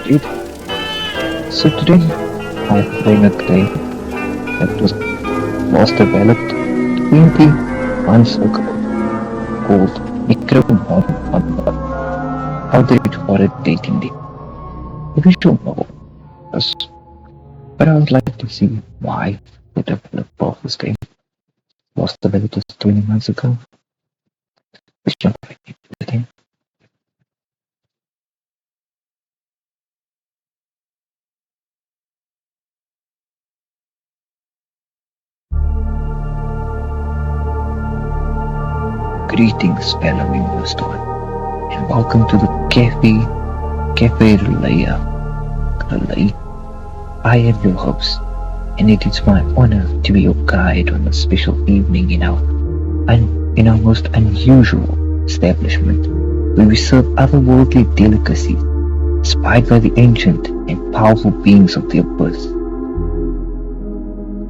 indeed. So today I'm playing a game that was developed 20 months ago called NecroNomNomNom. Eldritch Horror Dating. The visual novel was, but I would like to see why the developer of this game was developed just 20 months ago. Let's jump right into the game. Greetings, fellow investor, and welcome to the Café R'lyeh. I am your host, and it is my honor to be your guide on a special evening in our most unusual establishment, where we serve otherworldly delicacies inspired by the ancient and powerful beings of the abyss.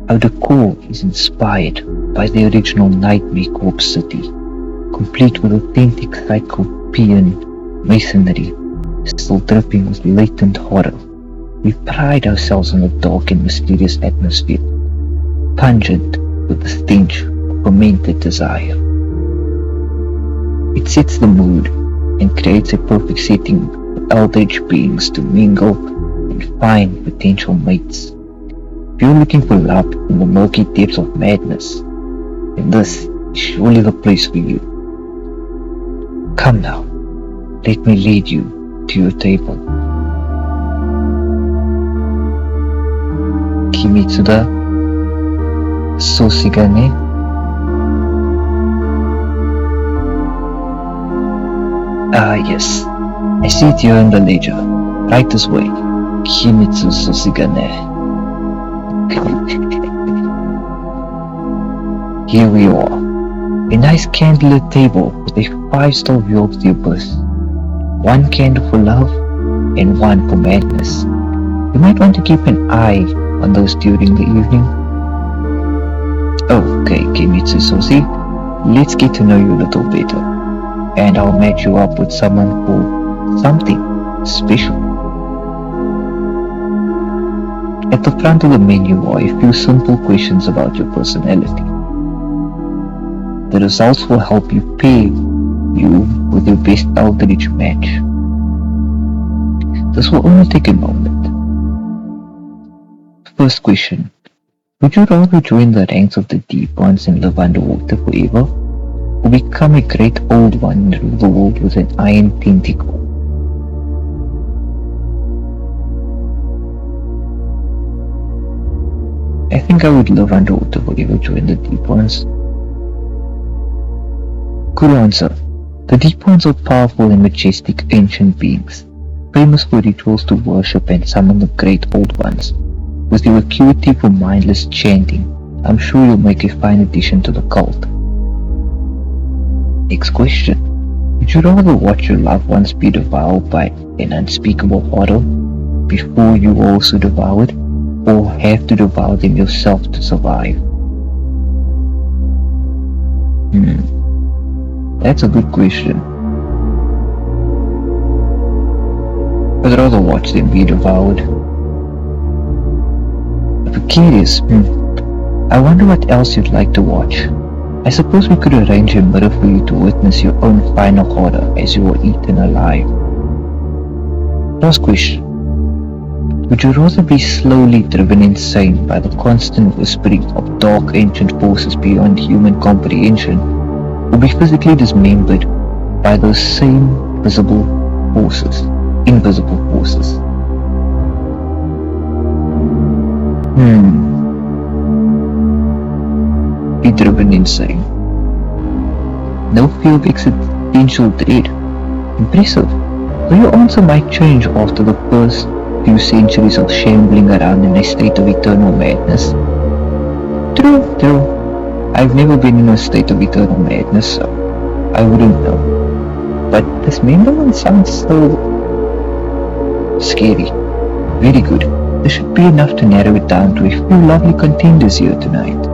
Our decor is inspired by the original Nightmare Corp city, complete with authentic cyclopean masonry, still dripping with latent horror. We pride ourselves on a dark and mysterious atmosphere, pungent with the stench of fermented desire. It sets the mood and creates a perfect setting for eldritch beings to mingle and find potential mates. If you're looking for love in the murky depths of madness, then this is surely the place for you. Come now, let me lead you to your table. Kimitsuda Sosigane. Ah yes, I see it here in the ledger. Right this way. Kimitsu Sosigane. Here we are. A nice candlelit table with a 5-star view of the abyss. One candle for love and one for madness. You might want to keep an eye on those during the evening. Okay, Kimitsu Sosi, let's get to know you a little better, and I'll match you up with someone for something special. At the front of the menu are a few simple questions about your personality. The results will help you pair you with your best eldritch match. This will only take a moment. First question. Would you rather join the ranks of the deep ones and live underwater forever, or become a great old one and rule the world with an iron tentacle? I think I would live underwater forever, join the deep ones. Good answer. The deep ones are powerful and majestic ancient beings, famous for rituals to worship and summon the great old ones. With your acuity for mindless chanting, I'm sure you'll make a fine addition to the cult. Next question. Would you rather watch your loved ones be devoured by an unspeakable horror before you are also devoured, or have to devour them yourself to survive? That's a good question. I'd rather watch them be devoured. If you're curious, I wonder what else you'd like to watch. I suppose we could arrange a mirror for you to witness your own final horror as you are eaten alive. Last question. Would you rather be slowly driven insane by the constant whispering of dark ancient forces beyond human comprehension, or be physically dismembered by those same invisible forces? Be driven insane. No fear of existential dread. Impressive. Though your answer might change after the first few centuries of shambling around in a state of eternal madness. True. I've never been in a state of eternal madness, so I wouldn't know. But dismemberment sounds so scary. Very good. This should be enough to narrow it down to a few lovely contenders here tonight.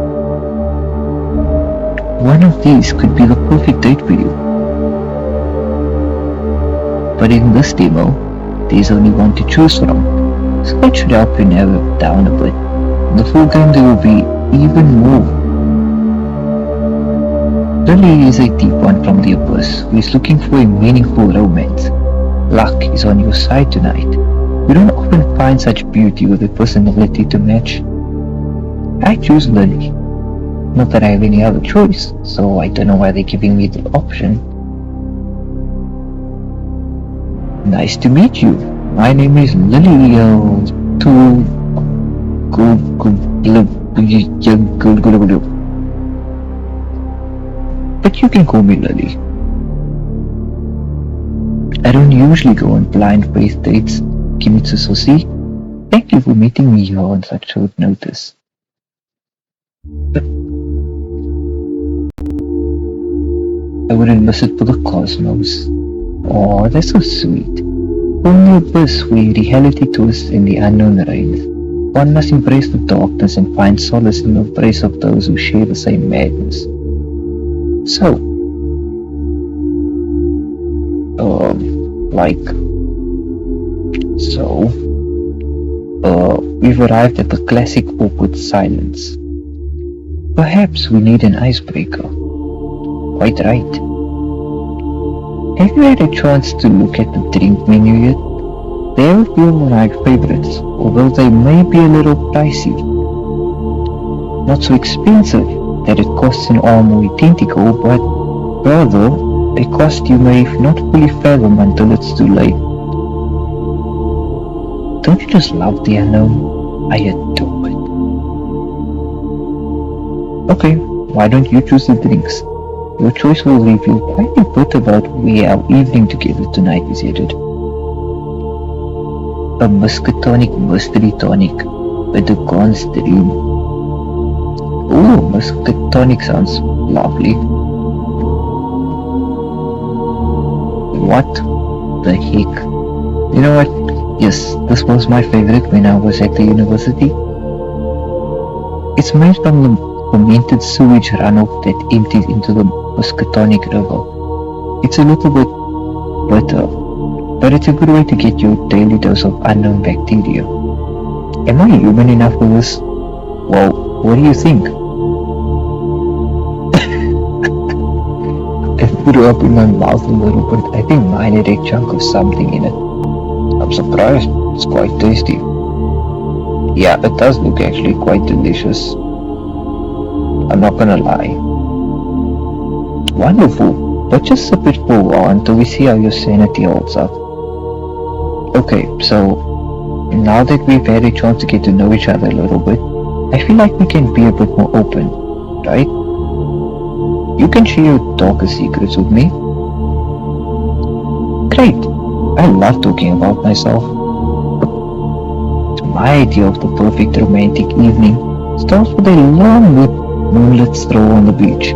One of these could be the perfect date for you. But in this demo, there's only one to choose from, so that should help you narrow it down a bit. In the full game there will be even more. R'lyeh is a deep one from the abyss who is looking for a meaningful romance. Luck is on your side tonight. You don't often find such beauty with a personality to match. I choose R'lyeh. Not that I have any other choice, so I don't know why they're giving me the option. Nice to meet you. My name is R'lyeh. But you can call me R'lyeh. I don't usually go on blind faith dates, Kimitsu Sosi. Thank you for meeting me here on such short notice. I wouldn't miss it for the cosmos. Oh, that's so sweet. From the abyss where reality twists and the unknown reigns, one must embrace the darkness and find solace in the embrace of those who share the same madness. So, we've arrived at the classic awkward silence. Perhaps we need an icebreaker. Quite right. Have you had a chance to look at the drink menu yet? They have a few of my favorites, although they may be a little pricey. Not so expensive that it costs an arm or a tentacle, but rather a cost you may not fully fathom until it's too late. Don't you just love the unknown? I adore it. Okay, why don't you choose the drinks? Your choice will reveal quite a bit about where our evening together tonight is headed. A muscatonic mystery tonic, a Dugon's dream. Ooh, muscatonic sounds lovely. What the heck? You know what? Yes, this was my favorite when I was at the university. It's made from the fermented sewage runoff that empties into the Muscatonic River. It's a little bit bitter, but it's a good way to get your daily dose of unknown bacteria. Am I human enough for this? Well, what do you think? I threw up in my mouth a little bit. I think mine had a chunk of something in it. I'm surprised. It's quite tasty. Yeah, it does look actually quite delicious. I'm not gonna lie. Wonderful, but just sip it for a while until we see how your sanity holds up. Okay, so now that we've had a chance to get to know each other a little bit, I feel like we can be a bit more open, right? You can share your darkest secrets with me. Great, I love talking about myself. My idea of the perfect romantic evening starts with a long moonlit stroll on the beach.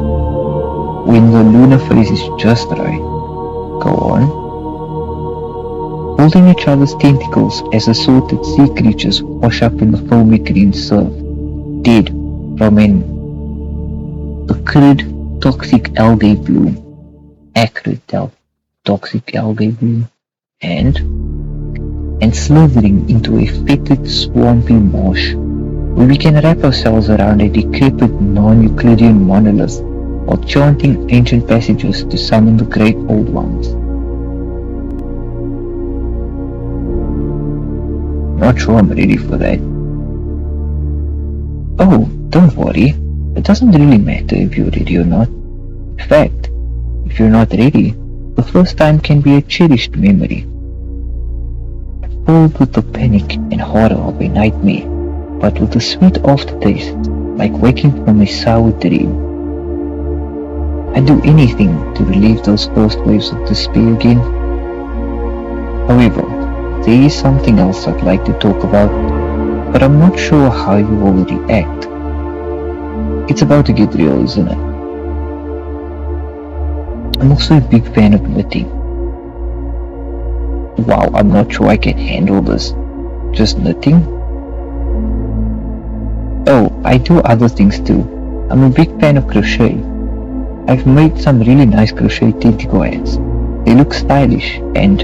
When the lunar phase is just right. Go on. Holding each other's tentacles as assorted sea creatures wash up in the foamy green surf, dead from an acrid toxic algae bloom. Acrid toxic algae bloom. And slithering into a fetid swampy marsh, where we can wrap ourselves around a decrepit non-Euclidean monolith while chanting ancient passages to summon the great old ones. Not sure I'm ready for that. Oh, don't worry. It doesn't really matter if you're ready or not. In fact, if you're not ready, the first time can be a cherished memory. Filled with the panic and horror of a nightmare, but with a sweet aftertaste, like waking from a sour dream. I'd do anything to relieve those first waves of despair again. However, there is something else I'd like to talk about, but I'm not sure how you will react. It's about to get real, isn't it? I'm also a big fan of knitting. Wow, I'm not sure I can handle this. Just knitting? Oh, I do other things too. I'm a big fan of crochet. I've made some really nice crochet tentacle hats. They look stylish and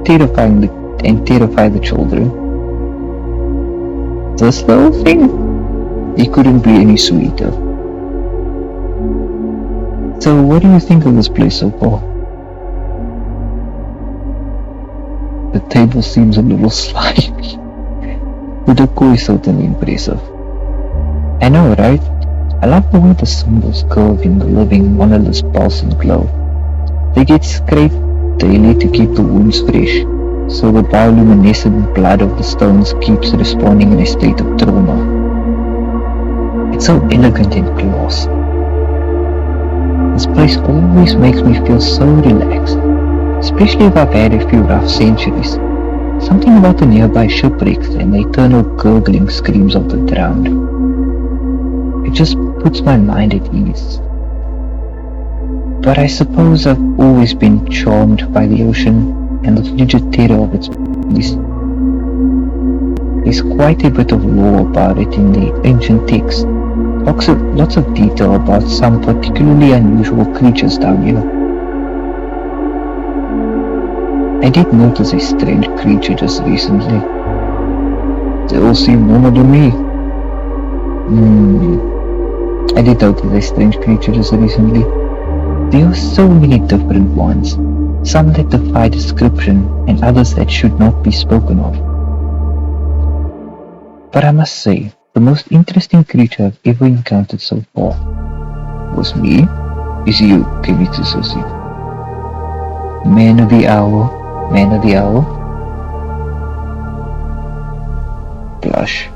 terrifyingly and terrify the children. This little thing, he couldn't be any sweeter. So what do you think of this place so far? The table seems a little slimy. The decor is certainly impressive. I know, right? I like the way the symbols curve in the living monolith's pulse and glow. They get scraped daily to keep the wounds fresh, so the bioluminescent blood of the stones keeps responding in a state of trauma. It's so elegant and classy. This place always makes me feel so relaxed, especially if I've had a few rough centuries. Something about the nearby shipwrecks and the eternal gurgling screams of the drowned. It just puts my mind at ease. But I suppose I've always been charmed by the ocean and the frigid terror of its beast. There's quite a bit of lore about it in the ancient text. Lots of detail about some particularly unusual creatures down here. I did notice a strange creature just recently. They all seem normal to me. I did notice a strange creature just recently. There are so many different ones, some that defy description and others that should not be spoken of. But I must say, the most interesting creature I've ever encountered so far was you, Kimitsu Susi. Man of the hour. Blush.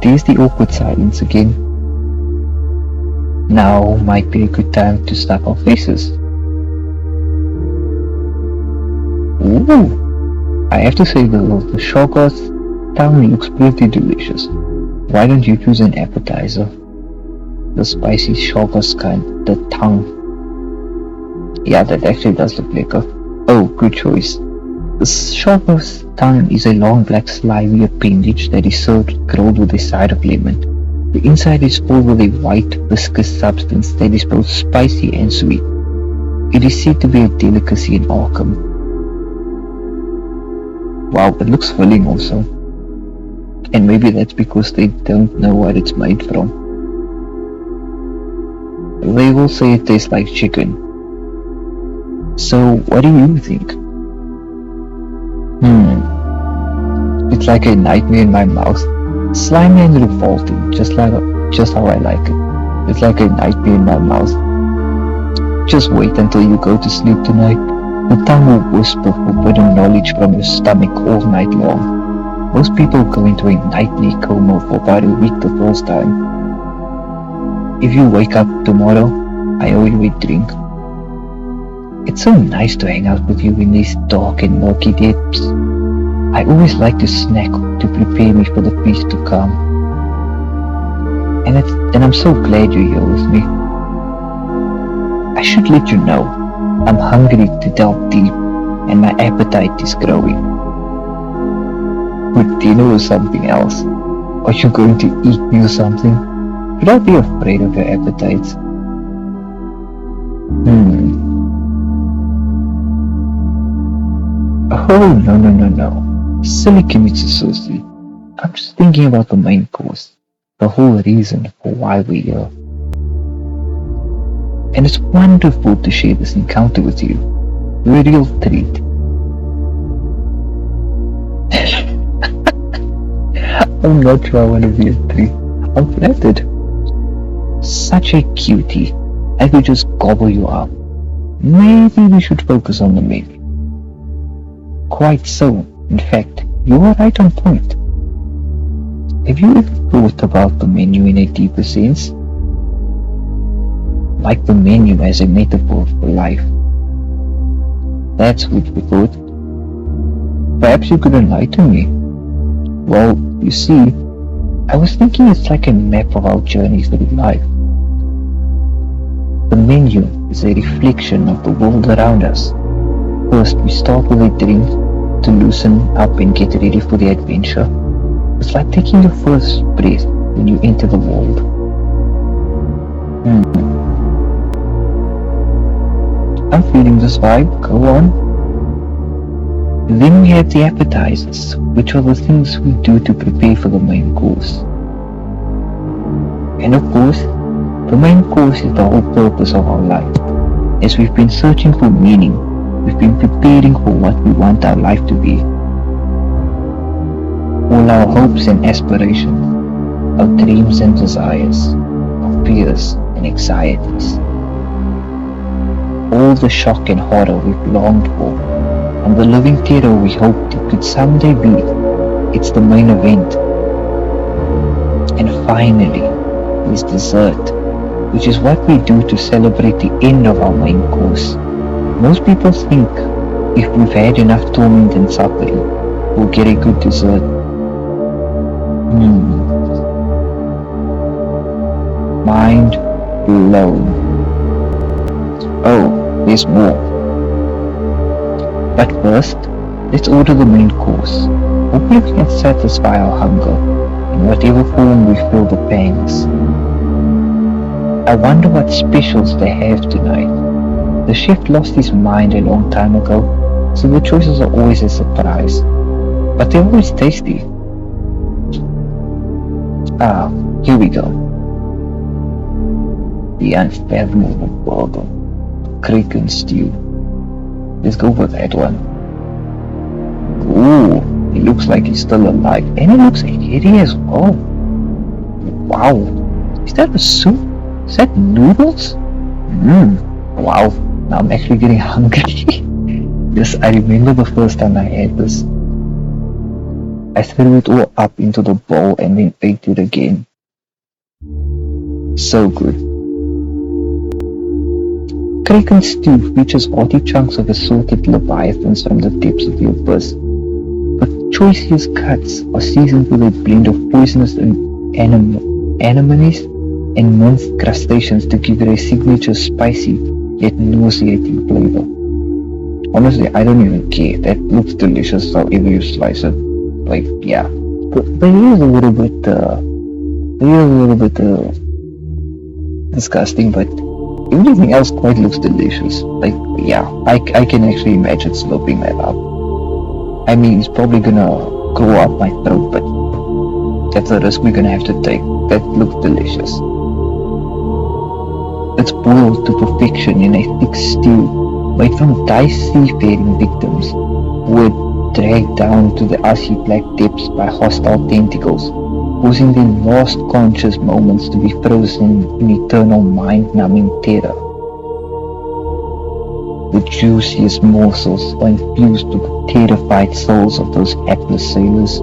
There's the awkward silence again. Now might be a good time to stuff our faces. Ooh! I have to say the Shogo's tongue looks pretty delicious. Why don't you choose an appetizer? The spicy Shogo's kind, the tongue. Yeah, that actually does look lekker. Oh, good choice. The Shogo's tongue is a long black slimy appendage that is served grilled with a side of lemon. The inside is filled with a white, viscous substance that is both spicy and sweet. It is said to be a delicacy in Arkham. Wow, it looks filling also. And maybe that's because they don't know what it's made from. They will say it tastes like chicken. So, what do you think? It's like a nightmare in my mouth. Slimy and revolting, just how I like it. It's like a nightmare in my mouth. Just wait until you go to sleep tonight. The tongue will whisper forbidden knowledge from your stomach all night long. Most people go into a nightly coma for about a week the first time. If you wake up tomorrow, I owe you a drink. It's so nice to hang out with you in these dark and murky depths. I always like to snack to prepare me for the feast to come. And I'm so glad you're here with me. I should let you know, I'm hungry to delve deep and my appetite is growing. With dinner or something else? Are you going to eat me or something? Should I be afraid of your appetites? Oh, no. Silly Kimitsu Susi. I'm just thinking about the main course. The whole reason for why we're here. And it's wonderful to share this encounter with you. You're a real treat. I'm not sure I want to be a treat. I'm flattered. Such a cutie. I could just gobble you up. Maybe we should focus on the menu. Quite so. In fact, you are right on point. Have you ever thought about the menu in a deeper sense? Like the menu as a metaphor for life. That's food for thought. Perhaps you could enlighten me. Well, you see, I was thinking it's like a map of our journeys through life. The menu is a reflection of the world around us. First, we start with a drink to loosen up and get ready for the adventure. It's like taking your first breath when you enter the world. I'm feeling this vibe. Go on. Then we have the appetizers, which are the things we do to prepare for the main course. And of course, the main course is the whole purpose of our life. As we've been searching for meaning, we've been preparing for what we want our life to be. All our hopes and aspirations, our dreams and desires, our fears and anxieties. All the shock and horror we've longed for, and the living terror we hoped it could someday be. It's the main event. And finally, is dessert, which is what we do to celebrate the end of our main course. Most people think if we've had enough torment and suffering, we'll get a good dessert. Mind blown. Oh, there's more. But first, let's order the main course. Hopefully we can satisfy our hunger in whatever form we feel the pangs. I wonder what specials they have tonight. The chef lost his mind a long time ago, so the choices are always a surprise. But they're always tasty. Here we go. The unfathomable burger. Kraken stew. Let's go for that one. Ooh, he looks like he's still alive. And he looks hairy as well. Wow. Is that a soup? Is that noodles? Wow. Now I'm actually getting hungry. Yes, I remember the first time I had this. I threw it all up into the bowl and then ate it again. So good. Kraken stew features hearty chunks of assorted leviathans from the depths of the abyss. The choicest cuts are seasoned with a blend of poisonous anemones and minced crustaceans to give it a signature spicy yet nauseating flavor. Honestly, I don't even care. That looks delicious however you slice it. Like, yeah. But here is a little bit disgusting, but everything else quite looks delicious. Like, yeah, I can actually imagine slurping that up. I mean, it's probably gonna grow up my throat, but that's a risk we're gonna have to take. That looks delicious. It's boiled to perfection in a thick stew made from diced seafaring victims who were dragged down to the icy black depths by hostile tentacles, causing their last conscious moments to be frozen in eternal mind-numbing terror. The juiciest morsels are infused with the terrified souls of those hapless sailors,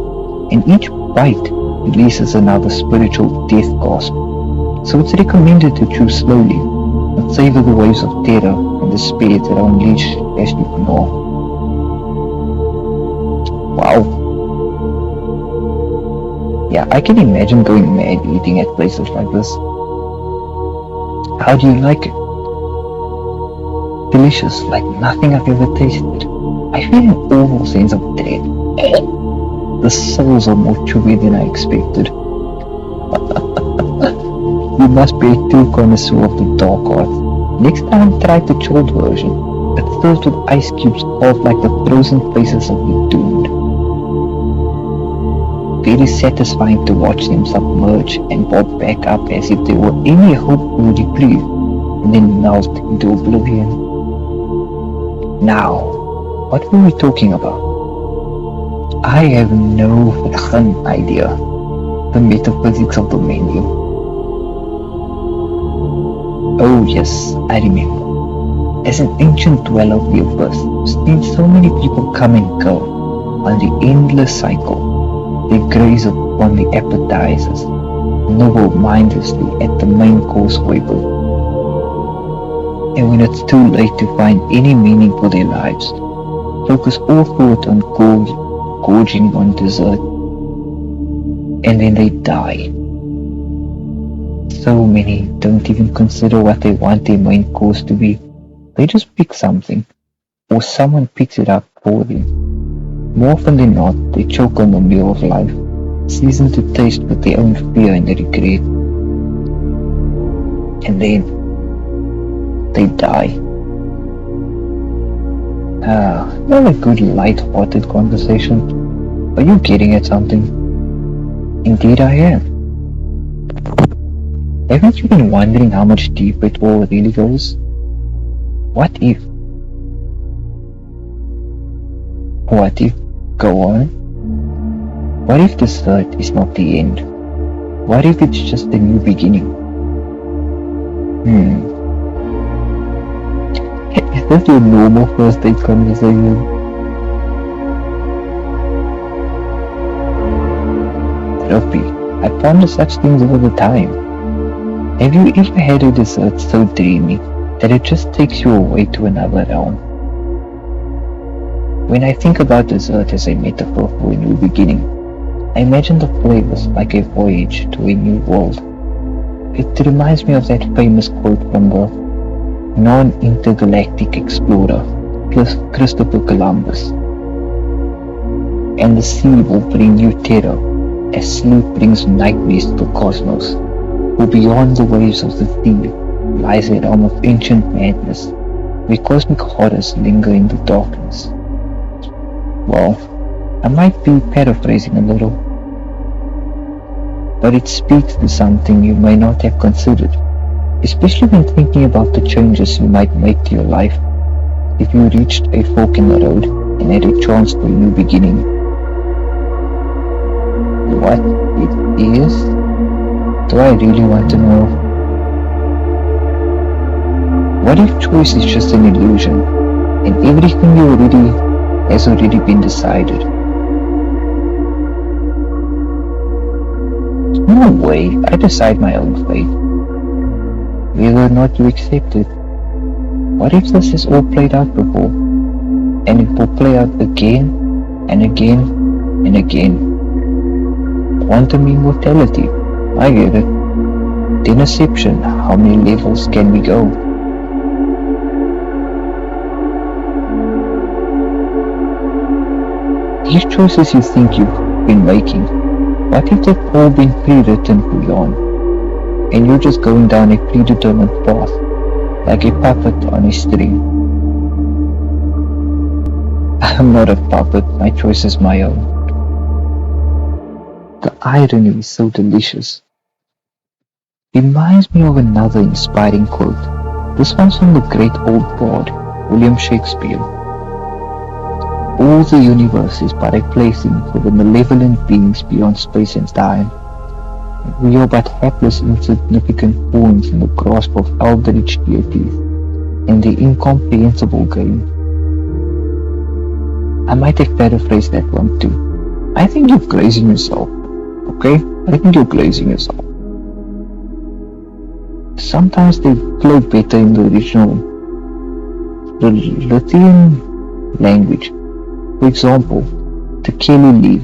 and each bite releases another spiritual death gasp. So it's recommended to chew slowly and savor the waves of terror and despair that are unleashed as you gnaw. Wow. Yeah, I can imagine going mad eating at places like this. How do you like it? Delicious, like nothing I've ever tasted. I feel an awful sense of dread. The souls are more chewy than I expected. You must be a true connoisseur of the dark art. Next time try the chilled version. It's filled with ice cubes carved like the frozen faces of the doomed. Very satisfying to watch them submerge and bob back up as if there were any hope or reprieve, and then melt into oblivion. Now, what were we talking about? I have no fucking idea. The metaphysics of the menu. Oh yes, I remember. As an ancient dweller of the abyss, I've seen so many people come and go on the endless cycle. They graze upon the appetizers, nibble mindlessly at the main course wable. And when it's too late to find any meaning for their lives, focus all thought on gorging on dessert, and then they die. So many don't even consider what they want their main course to be. They just pick something, or someone picks it up for them. More often than not, they choke on the meal of life, seasoned to taste with their own fear and regret. And then, they die. Not a good light-hearted conversation. Are you getting at something? Indeed I am. Haven't you been wondering how much deeper it all really goes? What if? What if? Go on. What if this hurt is not the end? What if it's just a new beginning? Is this your normal first date conversation? Ruffy, I ponder such things all the time. Have you ever had a dessert so dreamy that it just takes you away to another realm? When I think about dessert as a metaphor for a new beginning, I imagine the flavors like a voyage to a new world. It reminds me of that famous quote from the non-intergalactic explorer, Christopher Columbus. And the sea will bring you terror, as sleep brings nightmares to the cosmos, for beyond the waves of the sea lies a realm of ancient madness, where cosmic horrors linger in the darkness. Well, I might be paraphrasing a little, but it speaks to something you may not have considered, especially when thinking about the changes you might make to your life if you reached a fork in the road and had a chance for a new beginning. What it is? Do I really want to know? What if choice is just an illusion and everything has already been decided? No way, I decide my own fate, whether or not you accept it. What if this is all played out before, and it will play out again and again and again? Quantum immortality, I get it. Deception, how many levels can we go? These choices you think you've been making, what if they've all been pre-written for you on, and you're just going down a predetermined path, like a puppet on a string? I'm not a puppet, my choice is my own. The irony is so delicious. Reminds me of another inspiring quote. This one's from the great old bard, William Shakespeare. All the universe is but a plaything for the malevolent beings beyond space and time. We are but hapless, insignificant pawns in the grasp of eldritch deities and their incomprehensible game. I might have paraphrased that one too. I think you're glazing yourself. Okay? I think you're glazing yourself. Sometimes they flow better in the original Lithian language. For example, the Café R'lyeh.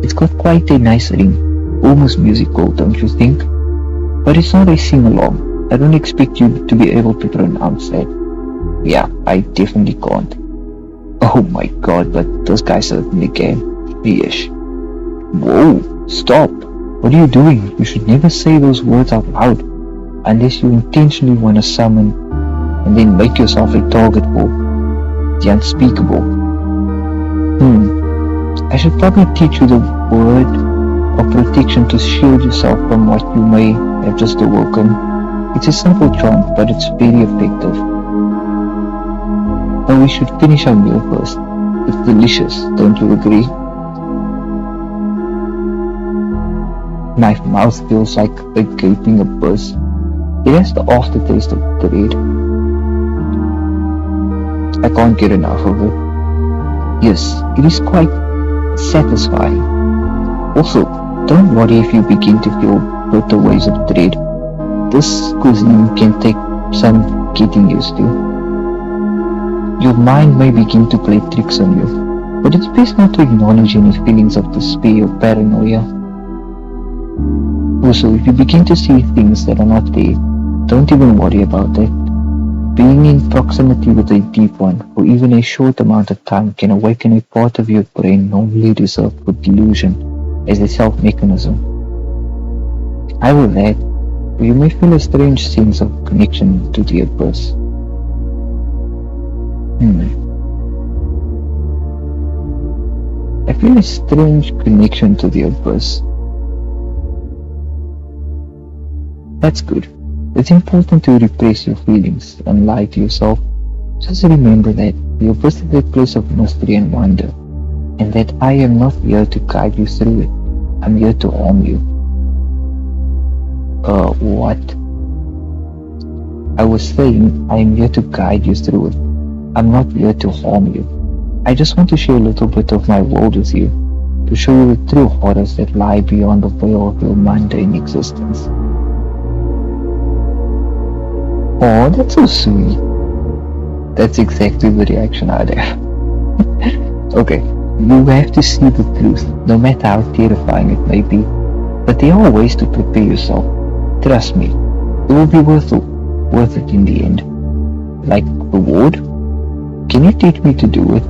It's got quite a nice ring, almost musical, don't you think? But it's not a sing-along. I don't expect you to be able to pronounce that. Yeah, I definitely can't. Oh my god, but those guys certainly can. Yeesh. Whoa, stop. What are you doing? You should never say those words out loud, unless you intentionally want to summon and then make yourself a target for the unspeakable. I should probably teach you the word of protection to shield yourself from what you may have just awoken. It's a simple charm, but it's very effective. But we should finish our meal first. It's delicious, don't you agree? My mouth feels like a gaping abyss. It has the aftertaste of dread. I can't get enough of it. Yes, it is quite satisfying. Also, don't worry if you begin to feel bitter waves of dread. This cuisine can take some getting used to. Your mind may begin to play tricks on you, but it's best not to acknowledge any feelings of despair or paranoia. Also, if you begin to see things that are not there, don't even worry about that. Being in proximity with a deep one for even a short amount of time can awaken a part of your brain normally reserved for delusion as a self-mechanism. I will add, You may feel a strange sense of connection to the abyss. I feel a strange connection to the abyss. That's good. It's important to repress your feelings and lie to yourself. Just remember that the abyss is a place of mystery and wonder, and that I am not here to guide you through it. I'm here to harm you. What? I was saying I am here to guide you through it. I'm not here to harm you. I just want to share a little bit of my world with you, to show you the true horrors that lie beyond the veil of your mundane existence. Oh, that's so sweet. That's exactly the reaction I'd have. Okay, you have to see the truth, no matter how terrifying it may be. But there are ways to prepare yourself. Trust me, it will be worth it in the end. Like the ward? Can you teach me to do it?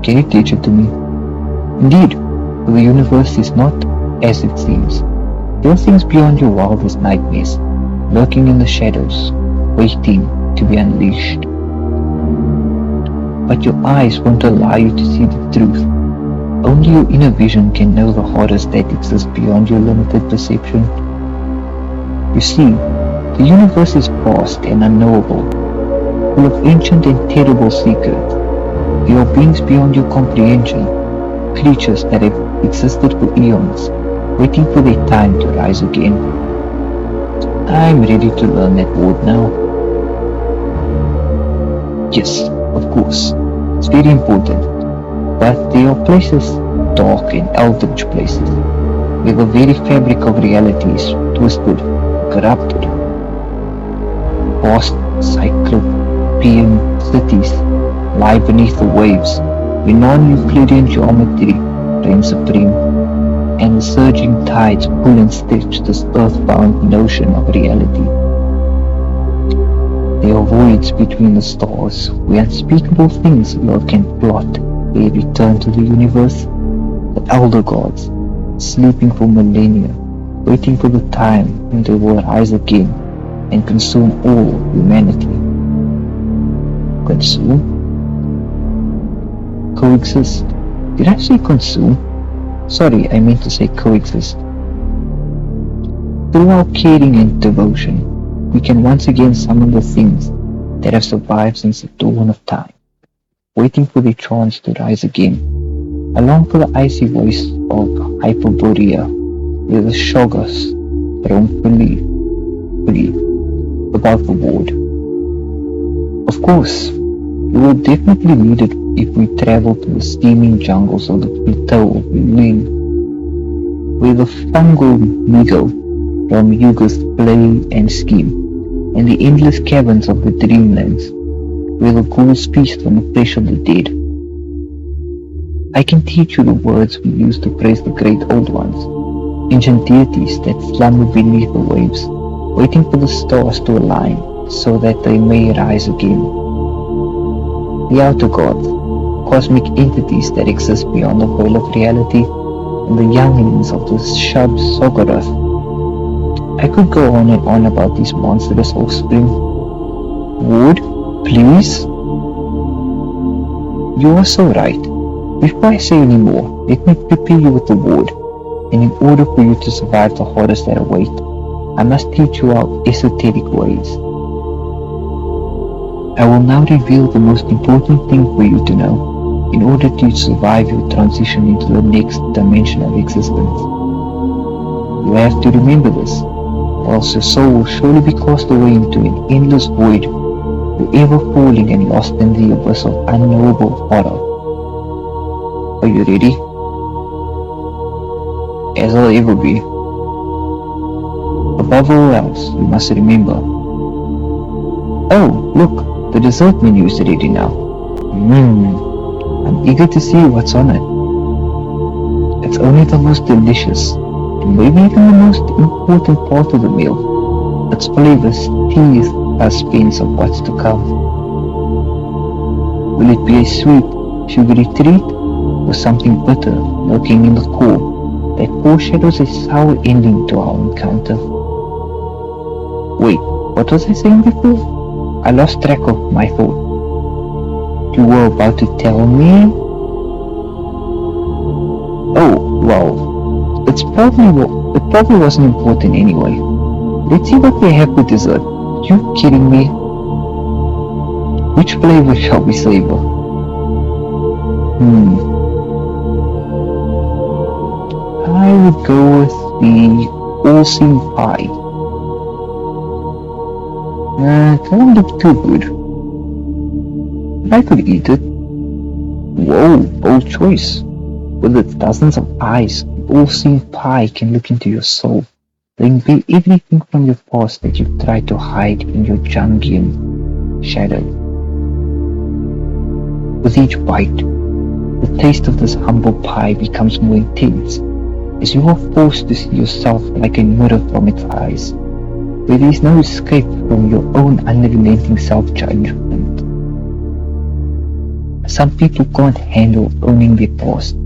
Can you teach it to me? Indeed, the universe is not as it seems. There are things beyond your wildest nightmares, lurking in the shadows, waiting to be unleashed. But your eyes won't allow you to see the truth. Only your inner vision can know the horrors that exist beyond your limited perception. You see, the universe is vast and unknowable, full of ancient and terrible secrets. There are beings beyond your comprehension, creatures that have existed for eons, waiting for their time to rise again. I'm ready to learn that word now. Yes, of course, it's very important, but there are places, dark and eldritch places, where the very fabric of reality is twisted, corrupted. Vast cyclopean cities lie beneath the waves, where non-Euclidean geometry reigns supreme, and the surging tides pull and stitch this earthbound notion of reality. There are voids between the stars, where unspeakable things lurk and plot their return to the universe. The elder gods, sleeping for millennia, waiting for the time when they will rise again and consume all humanity. Consume? Coexist. Did I say consume? Sorry, I meant to say coexist. Through our caring and devotion, we can once again summon the things that have survived since the dawn of time, waiting for their chance to rise again. I long for the icy voice of Hyperborea, where the Shoggoths roam freely about the ward. Of course, we will definitely need it if we travel to the steaming jungles of the plateau of R'lyeh, where the fungal Migo from Yugo's play and scheme, and the endless caverns of the dreamlands, where the ghouls feast on the flesh of the dead. I can teach you the words we use to praise the great old ones, ancient deities that slumber beneath the waves, waiting for the stars to align so that they may rise again. The outer gods, cosmic entities that exist beyond the veil of reality, and the younglings of the Shub Soggoth. I could go on and on about these monstrous offspring. Wood, please? You are so right. Before I say any more, let me prepare you with the word, and in order for you to survive the horrors that await, I must teach you our esoteric ways. I will now reveal the most important thing for you to know, in order to survive your transition into the next dimension of existence. You have to remember this, or else your soul will surely be cast away into an endless void, forever falling and lost in the abyss of unknowable horror. Are you ready? As I'll ever be. Above all else, you must remember. Oh, look, the dessert menu is ready now. I'm eager to see what's on it. It's only the most delicious, and maybe even the most important part of the meal. Its flavors tease our suspense of what's to come. Will it be a sweet, sugary treat, or something bitter lurking in the core that foreshadows a sour ending to our encounter? Wait, what was I saying before? I lost track of my thought. You were about to tell me? Oh, well, it probably wasn't important anyway. Let's see what we have for dessert. You kidding me? Which flavor shall we savor? I would go with the all-seam pie. It doesn't look too good. I could eat it. Whoa, bold choice. With its dozens of eyes, the all-seeing pie can look into your soul, reveal everything from your past that you've tried to hide in your Jungian shadow. With each bite, the taste of this humble pie becomes more intense, as you are forced to see yourself like a mirror from its eyes, where there is no escape from your own unrelenting self-judgment. Some people can't handle owning their past,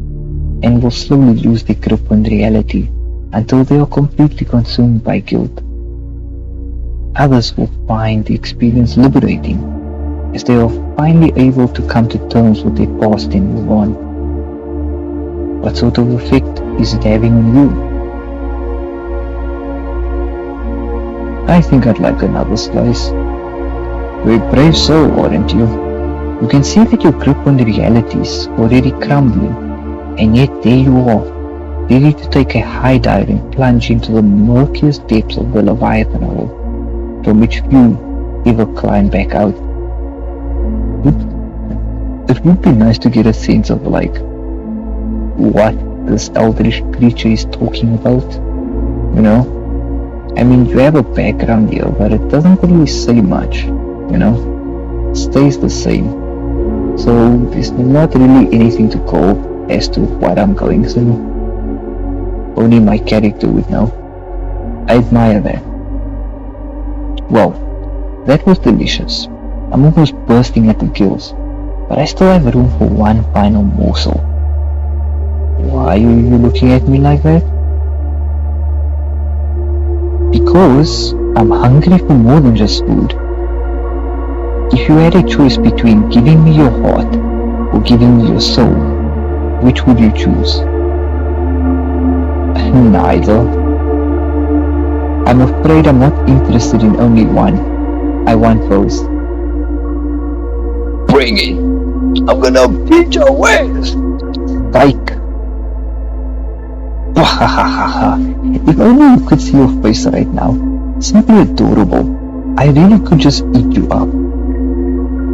and will slowly lose their grip on reality until they are completely consumed by guilt. Others will find the experience liberating, as they are finally able to come to terms with their past and move on. What sort of effect is it having on you? I think I'd like another slice. You're a brave soul, aren't you? You can see that your grip on the reality is already crumbling, and yet there you are, ready to take a high dive and plunge into the murkiest depths of the Leviathan hole, from which few ever climb back out. It would be nice to get a sense of what this eldritch creature is talking about, you know? I mean, you have a background here, but it doesn't really say much, it stays the same. So there's not really anything to call as to what I'm going through. Only my character would know. I admire that. Well, that was delicious. I'm almost bursting at the gills, but I still have room for one final morsel. Why are you looking at me like that? Because I'm hungry for more than just food. If you had a choice between giving me your heart or giving me your soul, which would you choose? Neither. I'm afraid I'm not interested in only one. I want both. Bring it! I'm gonna beat your ass! Spike! If only you could see your face right now. Simply adorable. I really could just eat you up.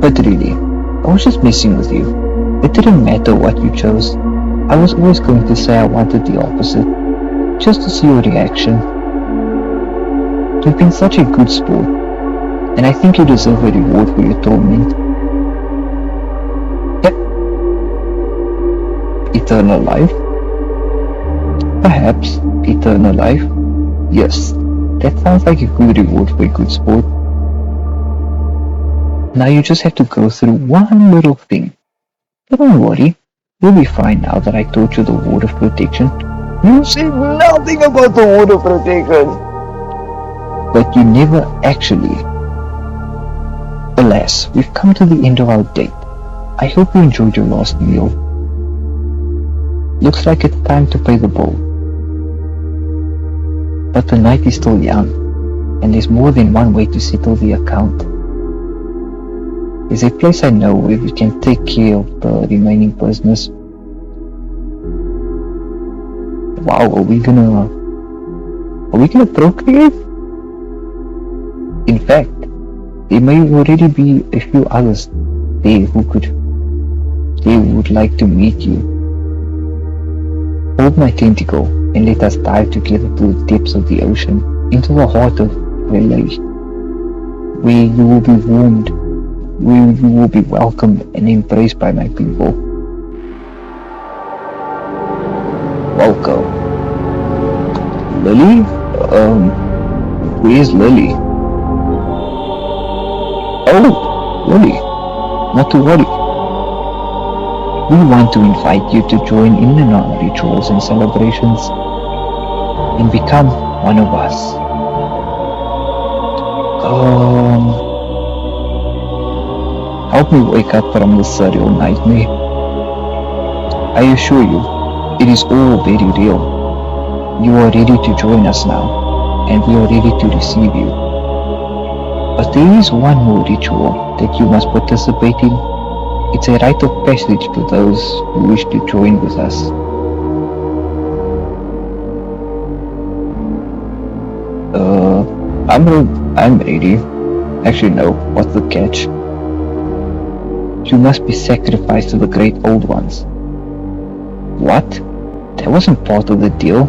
But really, I was just messing with you. It didn't matter what you chose. I was always going to say I wanted the opposite, just to see your reaction. You've been such a good sport, and I think you deserve a reward for your torment. Yep. Eternal life? Perhaps eternal life. Yes, that sounds like a good reward for a good sport. Now you just have to go through one little thing. But don't worry, you'll be fine now that I taught you the word of protection. You said nothing about the word of protection! But you never actually. Alas, we've come to the end of our date. I hope you enjoyed your last meal. Looks like it's time to pay the bill. But the night is still young, and there's more than one way to settle the account. There's a place I know where we can take care of the remaining business. Wow, are we gonna procreate? In fact, there may already be a few others there who would like to meet you. Hold my tentacle and let us dive together to the depths of the ocean, into the heart of R'lyeh, where you will be warmed, where you will be welcomed and embraced by my people. Welcome. Lily? Where's Lily? Oh, Lily. Not to worry. We want to invite you to join in the non-rituals and celebrations and become one of us. Help me wake up from this surreal nightmare. I assure you, it is all very real. You are ready to join us now, and we are ready to receive you. But there is one more ritual that you must participate in. It's a rite of passage for those who wish to join with us. I'm ready. Actually, no. What's the catch? You must be sacrificed to the great old ones. What? That wasn't part of the deal.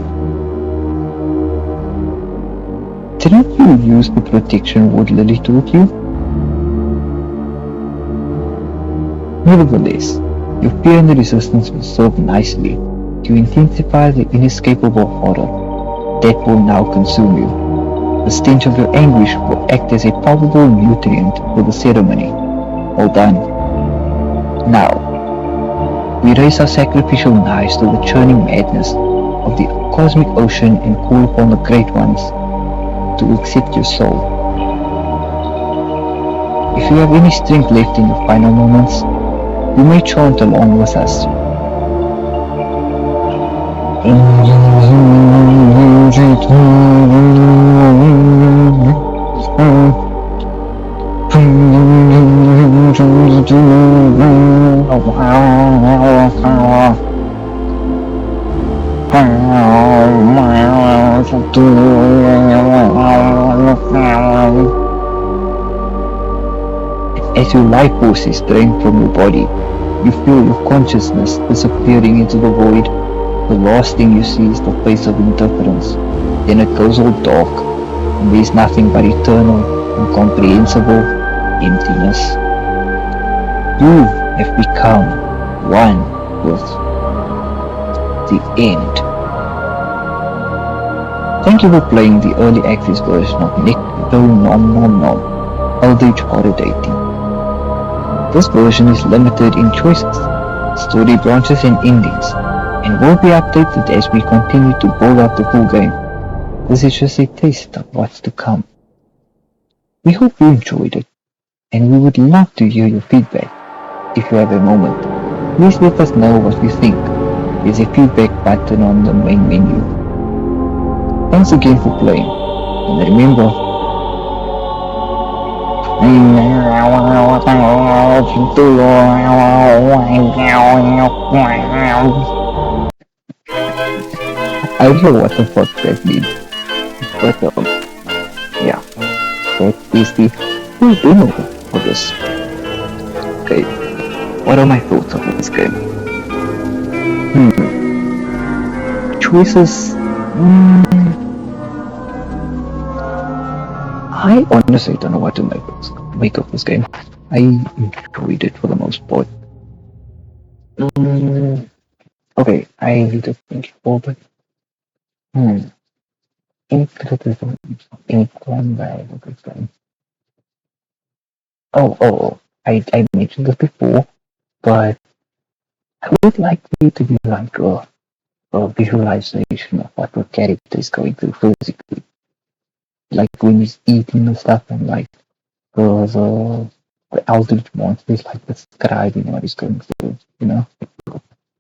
Didn't you use the protection word Lily taught you? Nevertheless, your fear and the resistance will serve nicely to intensify the inescapable horror that will now consume you. The stench of your anguish will act as a palpable nutrient for the ceremony. All done. Now, we raise our sacrificial knives to the churning madness of the cosmic ocean and call upon the great ones to accept your soul. If you have any strength left in your final moments, you may chant along with us. As your life force is drained from your body, you feel your consciousness disappearing into the void. The last thing you see is the face of indifference. Then it goes all dark, and there is nothing but eternal, incomprehensible emptiness. You have become one with the end. Thank you for playing the early access version of NecroNomNomNom, Eldritch Horror Dating. This version is limited in choices, story branches and endings, and will be updated as we continue to build out the full game. This is just a taste of what's to come. We hope you enjoyed it, and we would love to hear your feedback. If you have a moment, please let us know what you think. There's a feedback button on the main menu. Thanks again for playing, and remember, I don't know what the fuck that means, but yeah, that is the full demo for this. Okay, what are my thoughts on this game? Choices. I honestly don't know what to make of this game. I enjoyed it for the most part. Okay, I need to think about it. Any criticism, any plan by this game? Oh, I mentioned this before, but I would like it to be like a visualization of what the character is going through physically. Like when he's eating and stuff, and like the eldritch monster is like describing what he's going through, you know?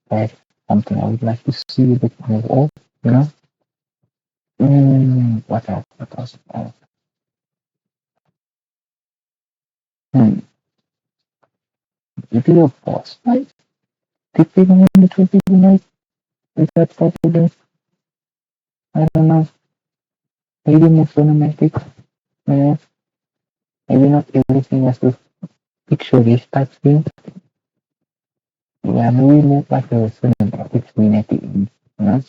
That's something I would like to see a bit more of, you know? What else? Maybe a boss fight? Depending on the tricky night? Is that possible? I don't know. Maybe more cinematic, you know? Maybe not everything has to picture-ish type thing. Yeah, maybe more like a cinematic scene at the end, you know?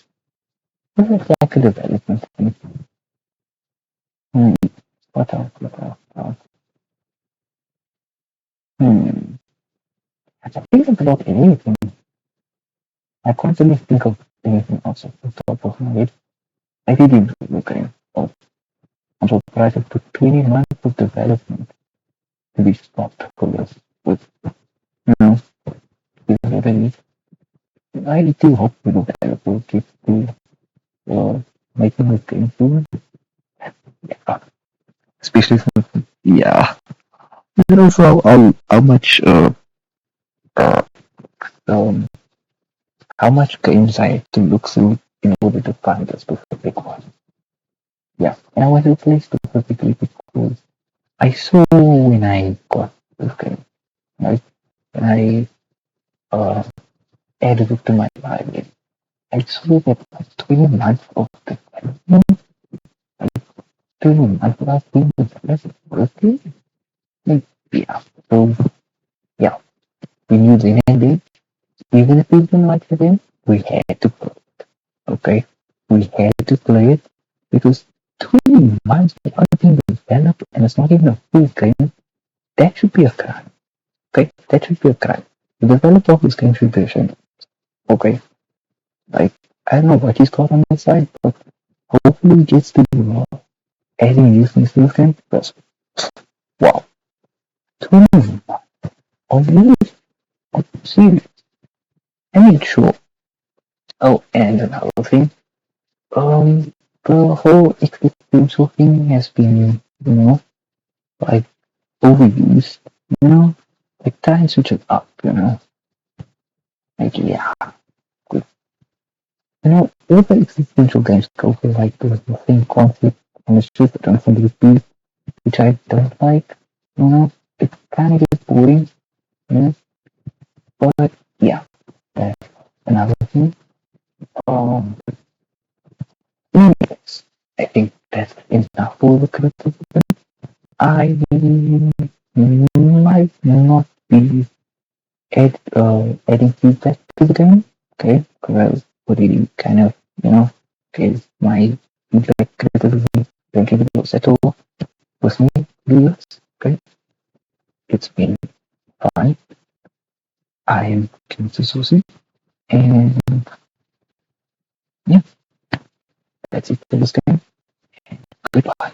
This is like a development thing. What else? I think about anything. I can't really think of anything else off the top of my head. I did enjoy the game. Oh, I'm surprised it took 20 months of development to be stopped for this. But, you know, I do hope the developer keep making the game soon. Yeah. especially for, yeah. And also how much uh, um how much games I have to look through in order to find a specific one. Yeah, and I went to play specifically because I saw when I got this game, right? When I uh, added it to my library, I saw that like 3 months of the development, like 3 months without being developed, working. Like, yeah, so yeah, we knew the end. Even if we didn't like the game, we had to play it. Okay, we had to play it because 3 months without being developed, and it's not even a full game. That should be a crime. Okay, that should be a crime. The developer of this game should be ashamed. Okay, like I don't know what he's got on his side, but hopefully he gets to do adding new things to this game. Because wow, 2 months of really serious. I mean, sure. Oh, and another thing. The whole existential thing has been, like overused, you know, like time switches up, like yeah, good. All the existential games go for like the same concept and it's just done from the repeat, which I don't like, it's kind of just boring, you know, but yeah, that's another thing. Um, anyways, I think that's enough for the criticism. I might not be adding feedback to the game, okay? Because already kind of, okay, my feedback criticism don't really settle with me, viewers, okay? It's been fun. I'm Mr. Susie, and yeah, that's it for this game. Goodbye.